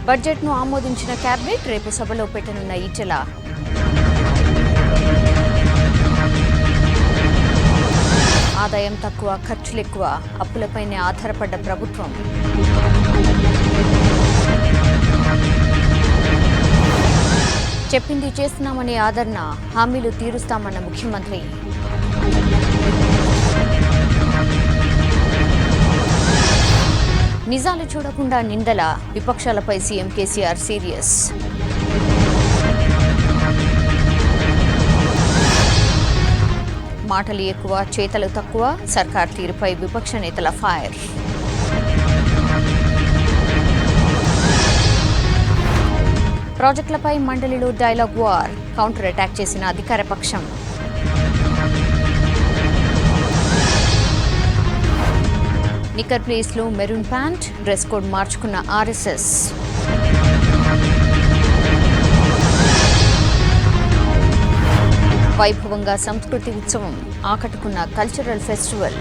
బడ్జెట్ను ఆమోదించిన కేబినెట్ రేపు సభలో పెట్టనున్న ఈటెల. ఆదాయం తక్కువ, ఖర్చులెక్కువ, అప్పులపైనే ఆధారపడ్డ ప్రభుత్వం. చెప్పింది చేస్తున్నామనే ఆదరణ, హామీలు తీరుస్తామన్న ముఖ్యమంత్రి. నిజాలు చూడకుండా నిందల, విపక్షాలపై సీఎం కేసీఆర్ సీరియస్. మాటలు ఎక్కువ, చేతలు తక్కువ, సర్కార్ తీరుపై విపక్ష నేతల ఫైర్. ప్రాజెక్టులపై మండలిలో డైలాగ్ వార్, కౌంటర్ అటాక్ చేసిన అధికార పక్షం. నిక్కర్ ప్లేస్లో మెరూన్ ప్యాంట్, డ్రెస్ కోడ్ మార్చుకున్న ఆర్ఎస్ఎస్. వైభవంగా సంస్కృతి ఉత్సవం, ఆకట్టుకున్న కల్చరల్ ఫెస్టివల్.